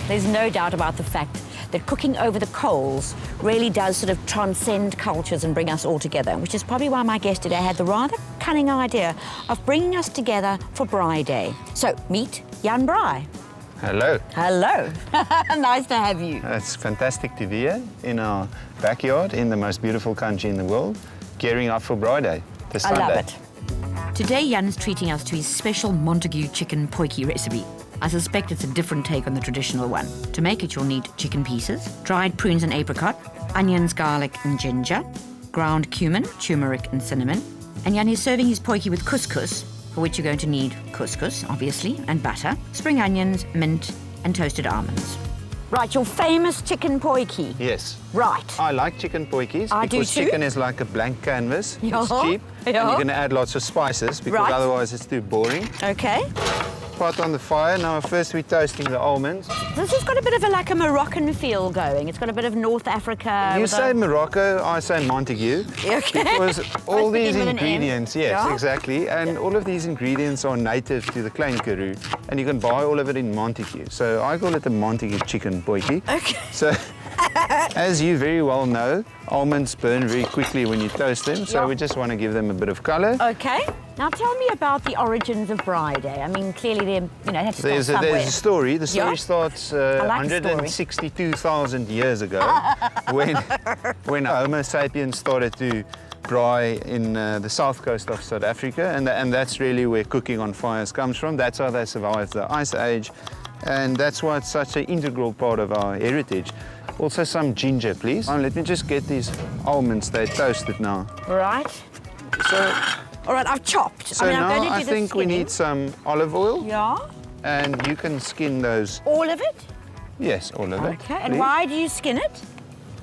There's no doubt about the fact that cooking over the coals really does sort of transcend cultures and bring us all together, which is probably why my guest today had the rather cunning idea of bringing us together for Braai Day. So, meet Jan Braai. Hello. Hello. Nice to have you. It's fantastic to be here in our backyard in the most beautiful country in the world, gearing up for Braai Day this Sunday. I love it. Today, Jan's treating us to his special Montague chicken potjie recipe. I suspect it's a different take on the traditional one. To make it, you'll need chicken pieces, dried prunes and apricot, onions, garlic and ginger, ground cumin, turmeric and cinnamon. And Jan is serving his potjie with couscous, for which you're going to need couscous, obviously, and butter, spring onions, mint, and toasted almonds. Right, your famous chicken potjie. Yes. Right. I like chicken potjies because chicken is like a blank canvas. Yeah. It's cheap, and you're going to add lots of spices because otherwise it's too boring. Okay. Pot on the fire. Now first we're toasting the almonds. This has got a bit of like a Moroccan feel going. It's got a bit of North Africa. You say Morocco, I say Montague. Okay. Because all these ingredients, yes, exactly, and all of these ingredients are native to the Klein Karoo, and you can buy all of it in Montague. So I call it the Montague chicken potjie. Okay. So, as you very well know, almonds burn very quickly when you toast them, so we just want to give them a bit of colour. Okay. Now tell me about the origins of Braai Day. I mean, clearly they, it has to start somewhere. There's a story. The story starts 162,000 years ago when Homo sapiens started to braai in the south coast of South Africa, and that's really where cooking on fires comes from. That's how they survived the Ice Age, and that's why it's such an integral part of our heritage. Also some ginger, please. Let me just get these almonds. They're toasted now. Right. So. All right, I've chopped. So now I think we need some olive oil. Yeah. And you can skin those. All of it? Yes, all of it. Okay. And why do you skin it?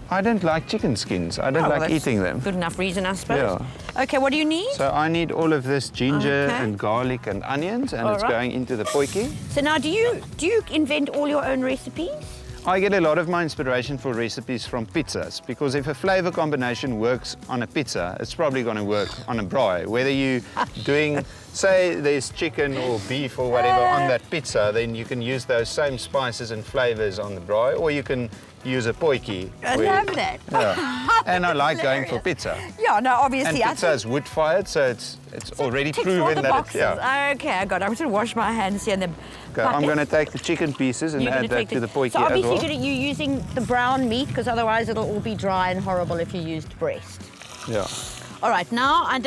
I don't like chicken skins. I don't like eating them. Good enough reason, I suppose. Yeah. Okay, what do you need? So I need all of this ginger and garlic and onions, and it's going into the potjie. So now, do you invent all your own recipes? I get a lot of my inspiration for recipes from pizzas, because if a flavor combination works on a pizza, it's probably going to work on a braai. Whether you're doing, say, there's chicken or beef or whatever on that pizza, then you can use those same spices and flavors on the braai, or you can use a potjie. I love that. Yeah. And I like going for pizza. Yeah, no, obviously. And pizza is wood-fired, so it's already proven that it's... Yeah. Okay, I got it. I'm going to wash my hands here. Okay, I'm going to take the chicken pieces and add that to the potjie as well. So obviously you're using the brown meat, because otherwise it'll all be dry and horrible if you used breast. Yeah. All right, now, I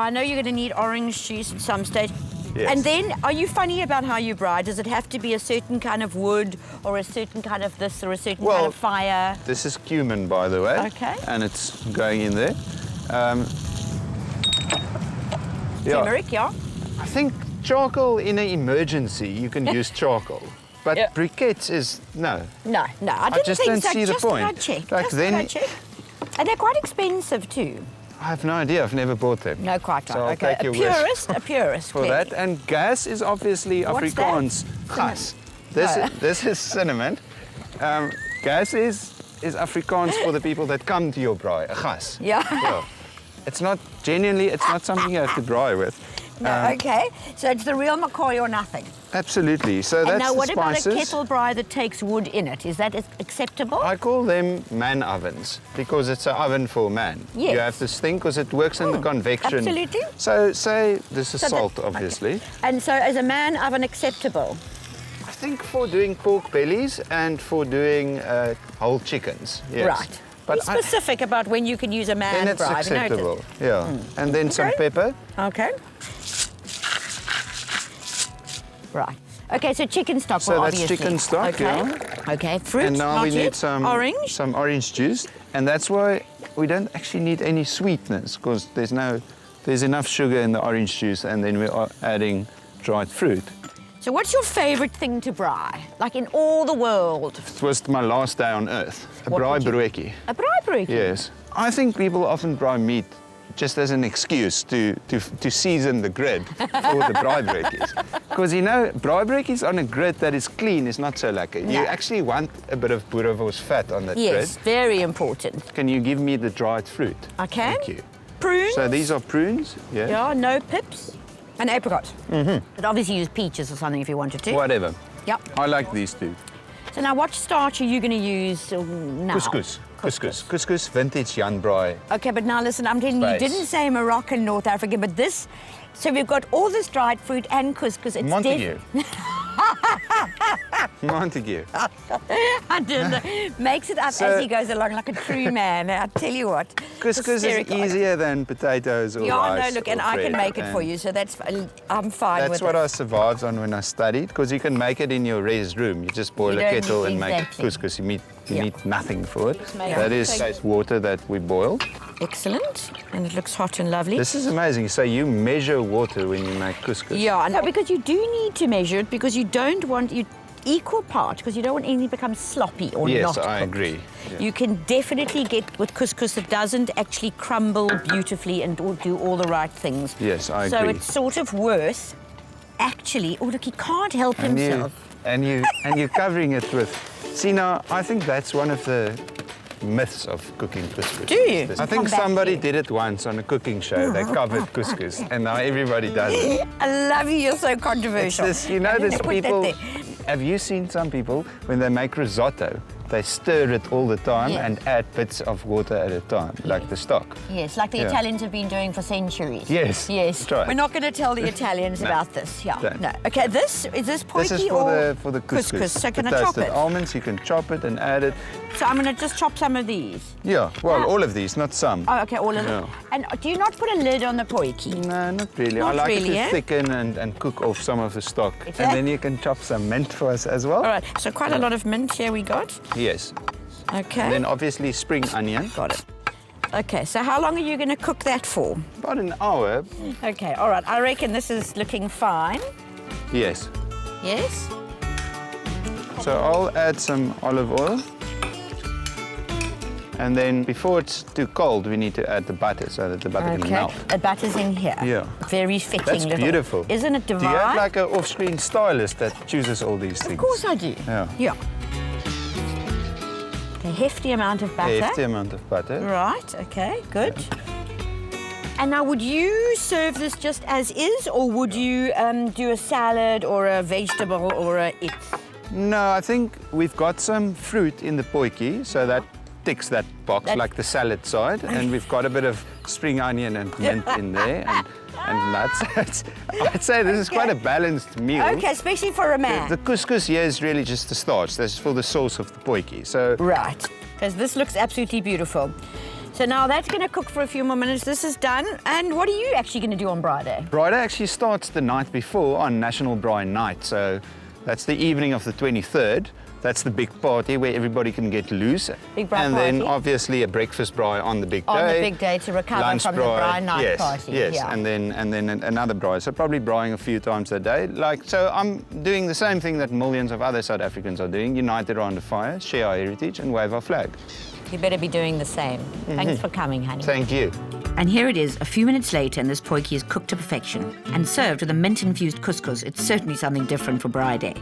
know you're going to need orange juice at some stage. Yes. And then, are you funny about how you braai? Does it have to be a certain kind of wood, or a certain kind of this, or a certain kind of fire? This is cumin, by the way. Okay. And it's going in there. Turmeric, yeah. I think charcoal in an emergency, you can use charcoal. But briquettes is, no. No, I just don't see the point. And they're quite expensive too. I have no idea. I've never bought them. No, quite right. So I'll okay, take your a purist for that. And gas is obviously Afrikaans. Gas. This is cinnamon. Gas is Afrikaans for the people that come to your braai. A gas. Yeah. It's not something you have to braai with. No, okay. So it's the real McCoy or nothing. Absolutely. So that's the spices. Now, what about a kettle braai that takes wood in it? Is that acceptable? I call them man ovens because it's an oven for man. Yes. You have this thing because it works in the convection. Absolutely. So say this is salt, obviously. Okay. And so is a man oven acceptable? I think for doing pork bellies and for doing whole chickens, yes. Right. But be specific about when you can use a man braai. Then it's acceptable, yeah. And then some pepper. Okay. Right. Okay, so chicken stock, so obviously. That's chicken stock, yeah. Okay, fruit, and now we need some orange juice, and that's why we don't actually need any sweetness, because there's enough sugar in the orange juice, and then we're adding dried fruit. So what's your favourite thing to braai, like in all the world? It was my last day on earth. A braai broodjie. A braai broodjie? Yes. I think people often braai meat just as an excuse to season the grid for the braai broodjies. Because braai broodjies on a grid that is clean is not so lekker. No. You actually want a bit of boerewors fat on that grid. Yes, very important. Can you give me the dried fruit? Okay. Thank you. Prunes? So these are prunes, yes. Yeah, no pips. And apricot. Mm-hmm. But obviously use peaches or something if you wanted to. Whatever. Yep. I like these two. So now what starch are you going to use now? Couscous. Couscous, vintage Jan Braai. Okay, but now listen, I'm telling you, you didn't say Moroccan, North Africa, but this, so we've got all this dried fruit and couscous. It's Montague. Montague. I don't know. Makes it up as he goes along like a true man. I tell you what. Couscous is easier than potatoes or rice. No, look, and I can make it for you, so that's I'm fine with it. That's what I survived on when I studied, because you can make it in your res room. You just boil a kettle and make couscous. You need nothing for it. That is water that we boil. Excellent, and it looks hot and lovely. This is amazing. So you measure water when you make couscous? Yeah, no, because you do need to measure it, because you don't want equal part, because you don't want anything to become sloppy or not. Yes, I agree. Yeah. You can definitely get with couscous that doesn't actually crumble beautifully and do all the right things. Yes, I agree. So it's sort of worth actually. Oh look, he can't help himself. And you're covering it with. See now, I think that's one of the myths of cooking couscous. Do you? I think somebody did it once on a cooking show. They covered couscous, and now everybody does it. I love you. You're so controversial. It's this, you know, there's people. Have you seen some people when they make risotto? They stir it all the time and add bits of water at a time, like the stock. Yes, like the Italians have been doing for centuries. Yes. Yes. Try it. We're not going to tell the Italians about this. Yeah. Don't. No. Okay. This is potjie This is for the couscous. So can I the chop toasted it? almonds, you can chop it and add it. So I'm going to just chop some of these. Yeah. Well, all of these, not some. Oh, okay, all of them. And do you not put a lid on the potjie? No, not really. I like it to thicken and cook off some of the stock. And then you can chop some mint for us as well. All right. So quite a lot of mint here we got. Yes. Okay. And then obviously spring onion. Got it. Okay, so how long are you going to cook that for? About an hour. Okay, all right. I reckon this is looking fine. Yes. Yes? So I'll add some olive oil. And then before it's too cold, we need to add the butter so that the butter can melt. The butter's in here. Yeah. Very fitting. That's beautiful. Isn't it divine? Do you have like an off-screen stylist that chooses all these things? Of course I do. Yeah. A hefty amount of butter. A hefty amount of butter. Right, okay, good. And now, would you serve this just as is, or would you do a salad or a vegetable or a it? No, I think we've got some fruit in the potjie, so that ticks that box, like the salad side. And we've got a bit of spring onion and mint in there and nuts. I'd say this is quite a balanced meal. Okay, especially for a man. The couscous here is really just the starch. This is for the sauce of the potjie. So right, because this looks absolutely beautiful. So now that's going to cook for a few more minutes. This is done. And what are you actually going to do on Braai Day? Braai Day actually starts the night before on National Braai Night. So that's the evening of the 23rd. That's the big party where everybody can get loose. Big braai and party. then obviously a breakfast braai on the big day. On the big day to recover lunch from braai. the braai night party. Yes, yeah. and then another braai. So probably braaiing a few times a day. So I'm doing the same thing that millions of other South Africans are doing, unite around the fire, share our heritage and wave our flag. You better be doing the same. Thanks for coming, honey. Thank you. And here it is, a few minutes later, and this potjie is cooked to perfection and served with a mint-infused couscous. It's certainly something different for Braai Day.